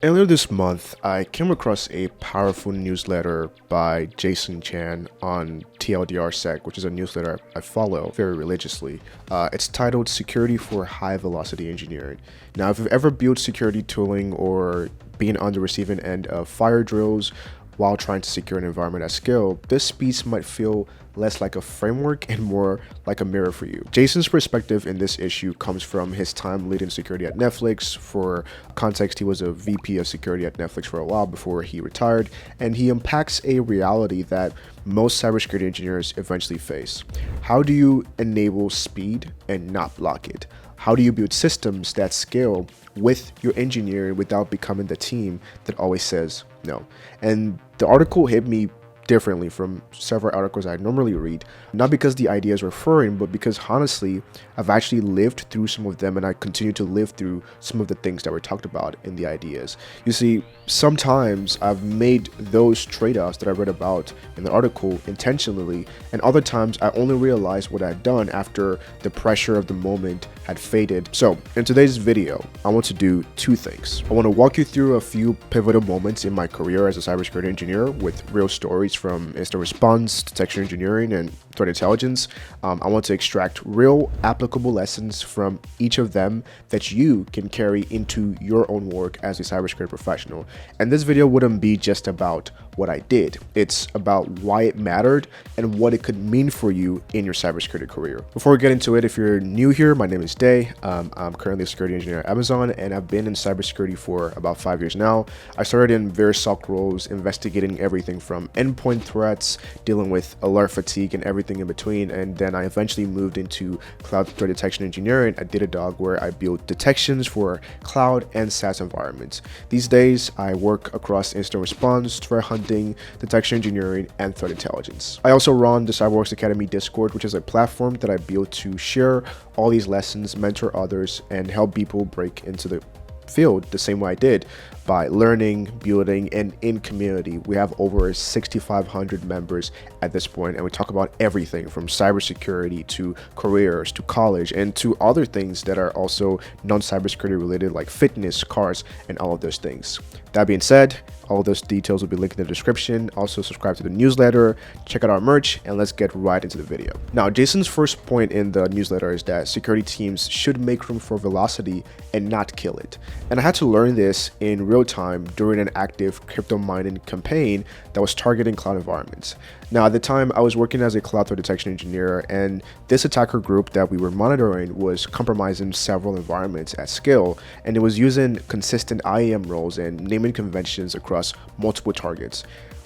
Earlier this month, I came across a powerful newsletter by Jason Chan on TLDRSec, which is a newsletter I follow very religiously. It's titled Security for High Velocity Engineering. Now, if you've ever built security tooling or been on the receiving end of fire drills while trying to secure an environment at scale, this piece might feel less like a framework and more like a mirror for you. Jason's perspective in this issue comes from his time leading security at Netflix. For context, he was a VP of security at Netflix for a while before he retired, and he unpacks a reality that most cybersecurity engineers eventually face. How do you enable speed and not block it? How do you build systems that scale with your engineering without becoming the team that always says no? And the article hit me differently from several articles I normally read, not because the ideas were foreign, but because honestly, I've actually lived through some of them and I continue to live through some of the things that were talked about in the ideas. You see, sometimes I've made those trade-offs that I read about in the article intentionally, and other times I only realized what I'd done after the pressure of the moment had faded. So in today's video, I want to do two things. I want to walk you through a few pivotal moments in my career as a cybersecurity engineer with real stories from incident response, detection engineering, and threat intelligence. I want to extract real applicable lessons from each of them that you can carry into your own work as a cybersecurity professional. And this video wouldn't be just about what I did. It's about why it mattered and what it could mean for you in your cybersecurity career. Before we get into it, if you're new here, my name is Day. I'm currently a security engineer at Amazon, and I've been in cybersecurity for about 5 years now. I started in various SOC roles, investigating everything from endpoint threats, dealing with alert fatigue, and everything in between. And then I eventually moved into cloud threat detection engineering at Datadog, where I built detections for cloud and SaaS environments. These days, I work across incident response, threat hunting, detection engineering, and threat intelligence. I also run the CYBERWOX Academy Discord, which is a platform that I built to share all these lessons, mentor others, and help people break into the field the same way I did, by learning, building, and in community. We have over 6,500 members at this point, and we talk about everything from cybersecurity to careers to college and to other things that are also non-cybersecurity related, like fitness, cars, and all of those things. That being said, all of those details will be linked in the description. Also subscribe to the newsletter, check out our merch, and let's get right into the video. Now, Jason's first point in the newsletter is that security teams should make room for velocity and not kill it. And I had to learn this in real time during an active crypto mining campaign that was targeting cloud environments. Now, at the time, I was working as a cloud threat detection engineer, and this attacker group that we were monitoring was compromising several environments at scale, and it was using consistent IAM roles and naming conventions across multiple targets.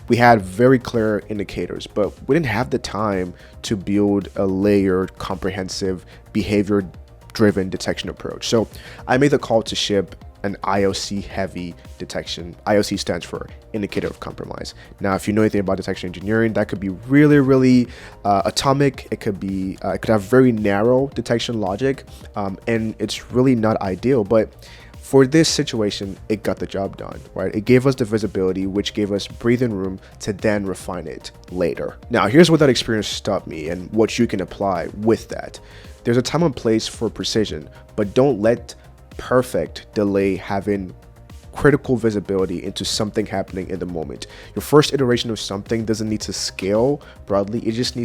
We had very clear indicators, but we didn't have the time to build a layered, comprehensive, behavior-driven detection approach. So I made the call to ship an IOC heavy detection. IOC stands for indicator of compromise. Now, if you know anything about detection engineering, that could be really atomic. It could have very narrow detection logic, and it's really not ideal. But for this situation, it got the job done, right? It gave us the visibility, which gave us breathing room to then refine it later. Now, here's what that experience taught me and what you can apply with that. There's a time and place for precision, but don't let perfect delay having critical visibility into something happening in the moment. Your first iteration of something doesn't need to scale broadly. It just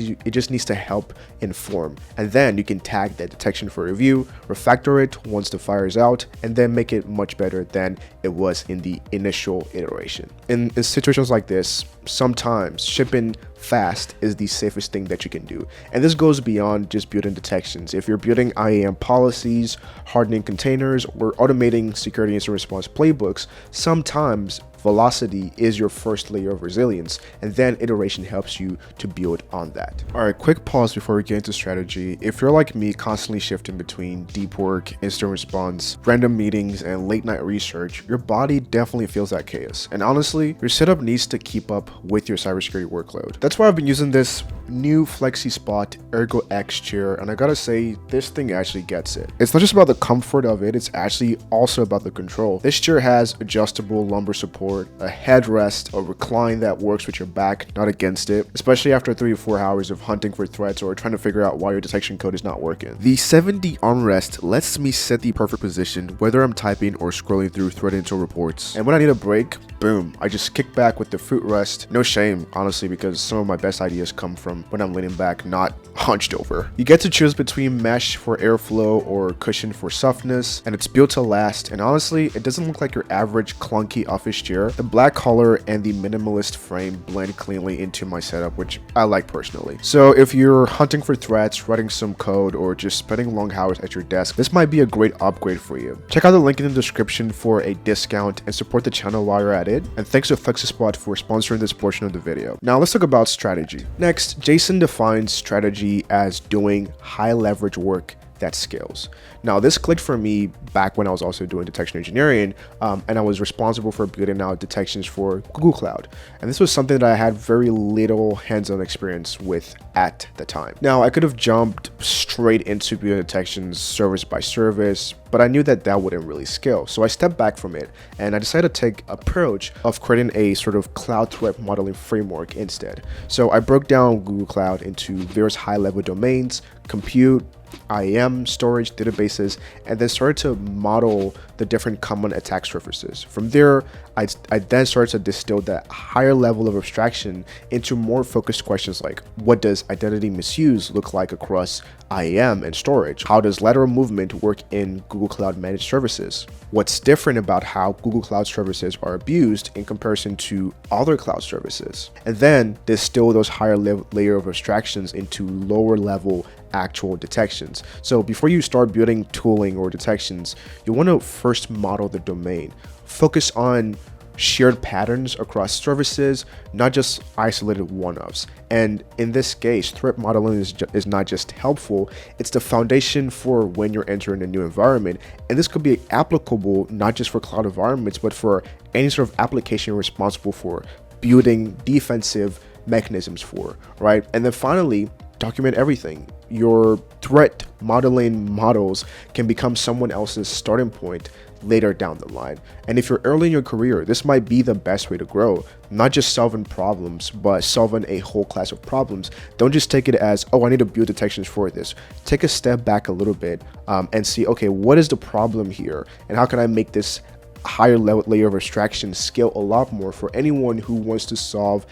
needs to help inform, and then you can tag that detection for review, refactor it once the fire is out, and then make it much better than it was in the initial iteration. In situations like this, sometimes shipping fast is the safest thing that you can do. And this goes beyond just building detections. If you're building IAM policies, hardening containers, or automating security incident response playbooks, sometimes velocity is your first layer of resilience, and then iteration helps you to build on that. All right, quick pause before we get into strategy. If you're like me, constantly shifting between deep work, incident response, random meetings, and late night research, your body definitely feels that chaos. And honestly, your setup needs to keep up with your cybersecurity workload. That's why I've been using this new Flexispot Ergo X chair, and I gotta say, this thing actually gets it. It's not just about the comfort of it, it's actually also about the control. This chair has adjustable lumbar support, a headrest, a recline that works with your back, not against it, especially after 3 or 4 hours of hunting for threats or trying to figure out why your detection code is not working. The 7D armrest lets me set the perfect position, whether I'm typing or scrolling through threat intel reports. And when I need a break, boom, I just kick back with the footrest. No shame, honestly, because some of my best ideas come from when I'm leaning back, not hunched over. You get to choose between mesh for airflow or cushion for softness, and it's built to last, and honestly, it doesn't look like your average clunky office chair. The black color and the minimalist frame blend cleanly into my setup, which I like personally. So if you're hunting for threats, writing some code, or just spending long hours at your desk, this might be a great upgrade for you. Check out the link in the description for a discount and support the channel while you're at it. And thanks to Flexispot for sponsoring this portion of the video. Now let's talk about strategy. Next, Jason defines strategy as doing high leverage work that scales. Now this clicked for me back when I was also doing detection engineering, and I was responsible for building out detections for Google Cloud. And this was something that I had very little hands-on experience with at the time. Now I could have jumped straight into building detections service by service, but I knew that that wouldn't really scale. So I stepped back from it and I decided to take approach of creating a sort of cloud threat modeling framework instead. So I broke down Google Cloud into various high-level domains, compute, IAM, storage, databases, and then started to model the different common attack surfaces. From there, I then started to distill that higher level of abstraction into more focused questions like, what does identity misuse look like across IAM and storage? How does lateral movement work in Google Cloud Managed Services? What's different about how Google Cloud services are abused in comparison to other cloud services? And then distill those higher layer of abstractions into lower level actual detections. So before you start building tooling or detections, you want to first model the domain. Focus on shared patterns across services, not just isolated one-offs. And in this case, threat modeling is not just helpful, it's the foundation for when you're entering a new environment. And this could be applicable not just for cloud environments, but for any sort of application you're responsible for building defensive mechanisms for, right? And then finally, document everything. Your threat modeling models can become someone else's starting point later down the line. And if you're early in your career, this might be the best way to grow, not just solving problems, but solving a whole class of problems. Don't just take it as, oh, I need to build detections for this. Take a step back a little bit and see, okay, what is the problem here? And how can I make this higher level layer of abstraction scale a lot more for anyone who wants to solve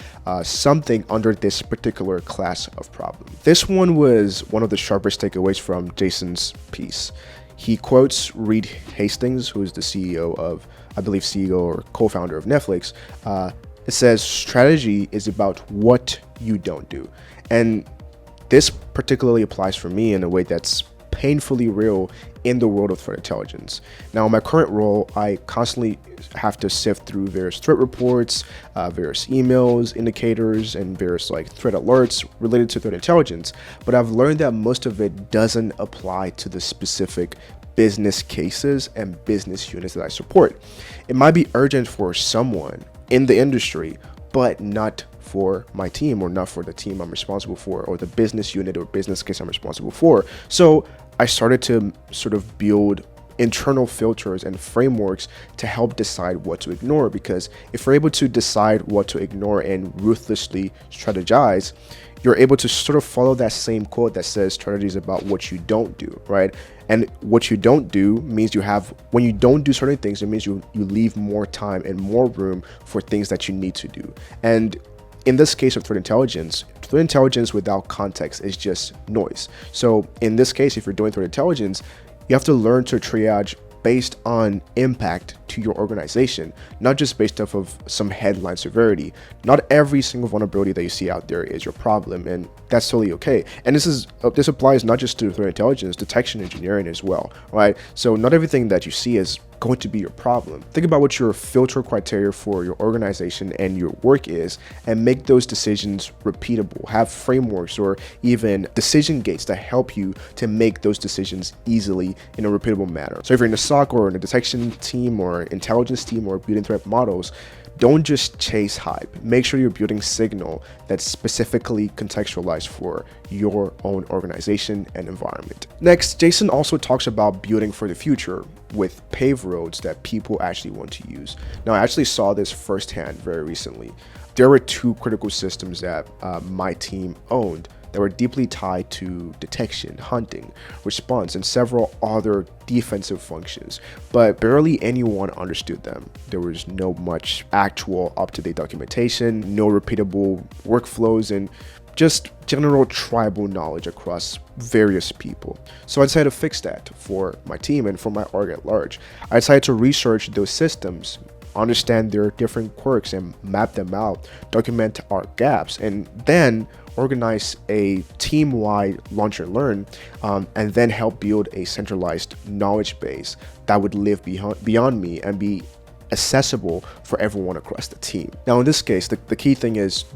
something under this particular class of problem. This one was one of the sharpest takeaways from Jason's piece. He quotes Reed Hastings, who is the CEO of, I believe, CEO or co-founder of Netflix. It says, strategy is about what you don't do. And this particularly applies for me in a way that's painfully real in the world of threat intelligence. Now, in my current role, I constantly have to sift through various threat reports, various emails, indicators, and various threat alerts related to threat intelligence. But I've learned that most of it doesn't apply to the specific business cases and business units that I support. It might be urgent for someone in the industry, but not for my team or not for the team I'm responsible for or the business unit or business case I'm responsible for. So I started to sort of build internal filters and frameworks to help decide what to ignore, because if we're able to decide what to ignore and ruthlessly strategize, you're able to sort of follow that same code that says strategy is about what you don't do, right? And what you don't do means when you don't do certain things, it means you leave more time and more room for things that you need to do. And in this case of threat intelligence without context is just noise. So in this case, if you're doing threat intelligence, you have to learn to triage based on impact to your organization, not just based off of some headline severity. Not every single vulnerability that you see out there is your problem, and that's totally okay. And this applies not just to threat intelligence, detection engineering as well, right? So not everything that you see is going to be your problem. Think about what your filter criteria for your organization and your work is, and make those decisions repeatable. Have frameworks or even decision gates that help you to make those decisions easily in a repeatable manner. So if you're in a SOC or in a detection team or intelligence team or building threat models, don't just chase hype. Make sure you're building signal that's specifically contextualized for your own organization and environment. Next, Jason also talks about building for the future with paved roads that people actually want to use. Now, I actually saw this firsthand very recently. There were two critical systems that my team owned that were deeply tied to detection, hunting, response, and several other defensive functions, but barely anyone understood them. There was no much actual up-to-date documentation, no repeatable workflows, and just general tribal knowledge across various people. So I decided to fix that for my team and for my org at large. I decided to research those systems, understand their different quirks and map them out, document our gaps, and then organize a team-wide launch and learn, and then help build a centralized knowledge base that would live beyond me and be accessible for everyone across the team. Now, in this case, the key thing is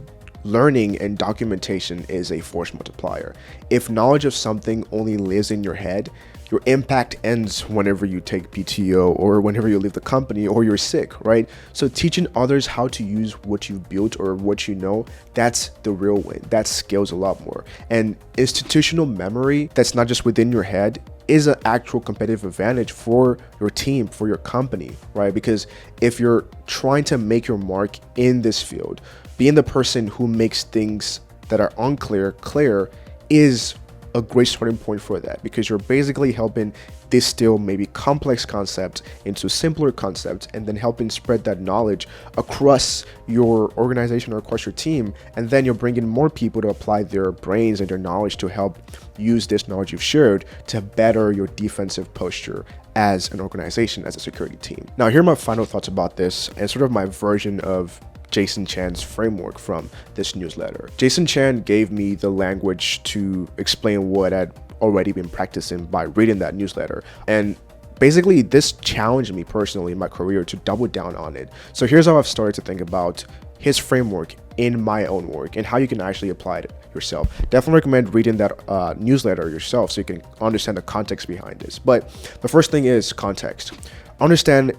learning and documentation is a force multiplier. If knowledge of something only lives in your head, your impact ends whenever you take PTO or whenever you leave the company or you're sick, right? So teaching others how to use what you've built or what you know, that's the real win. That scales a lot more. And institutional memory that's not just within your head is an actual competitive advantage for your team, for your company, right? Because if you're trying to make your mark in this field, being the person who makes things that are unclear clear is a great starting point for that, because you're basically helping distill maybe complex concepts into simpler concepts and then helping spread that knowledge across your organization or across your team. And then you're bringing more people to apply their brains and their knowledge to help use this knowledge you've shared to better your defensive posture as an organization, as a security team. Now, here are my final thoughts about this and sort of my version of Jason Chan's framework from this newsletter. Jason Chan gave me the language to explain what I'd already been practicing by reading that newsletter. And basically, this challenged me personally in my career to double down on it. So here's how I've started to think about his framework in my own work and how you can actually apply it yourself. Definitely recommend reading that newsletter yourself so you can understand the context behind this. But the first thing is context. Understand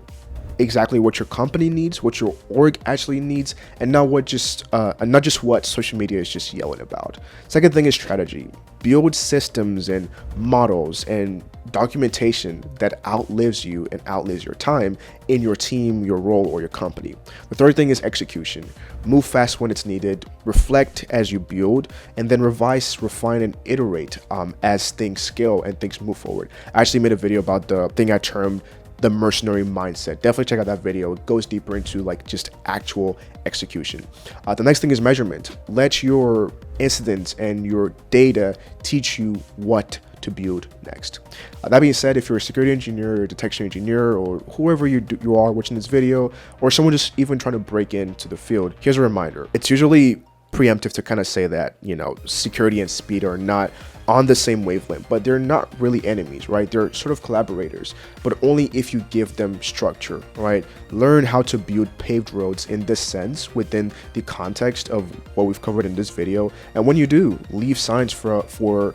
exactly what your company needs, what your org actually needs, and not just what social media is just yelling about. Second thing is strategy. Build systems and models and documentation that outlives you and outlives your time in your team, your role, or your company. The third thing is execution. Move fast when it's needed, reflect as you build, and then revise, refine, and iterate as things scale and things move forward. I actually made a video about the thing I termed the mercenary mindset. Definitely check out that video. It goes deeper into like just actual execution. The next thing is measurement. Let your incidents and your data teach you what to build next. That being said, if you're a security engineer, or detection engineer, or whoever you are watching this video, or someone just even trying to break into the field, here's a reminder. It's usually preemptive to kind of say that, security and speed are not on the same wavelength, but they're not really enemies, right? They're sort of collaborators, but only if you give them structure, right? Learn how to build paved roads in this sense within the context of what we've covered in this video. And when you do, leave signs for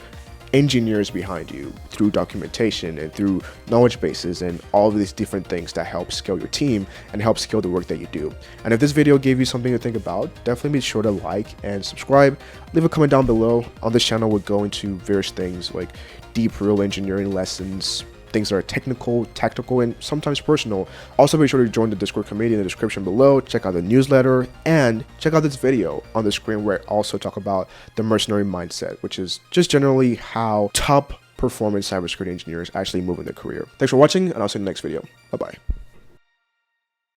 engineers behind you through documentation and through knowledge bases and all of these different things that help scale your team and help scale the work that you do. And if this video gave you something to think about, definitely be sure to like and subscribe. Leave a comment down below. On this channel, we'll go into various things like deep, real engineering lessons, things that are technical, tactical, and sometimes personal. Also, be sure to join the Discord community in the description below. Check out the newsletter and check out this video on the screen where I also talk about the mercenary mindset, which is just generally how top performance cybersecurity engineers actually move in their career. Thanks for watching, and I'll see you in the next video. Bye-bye.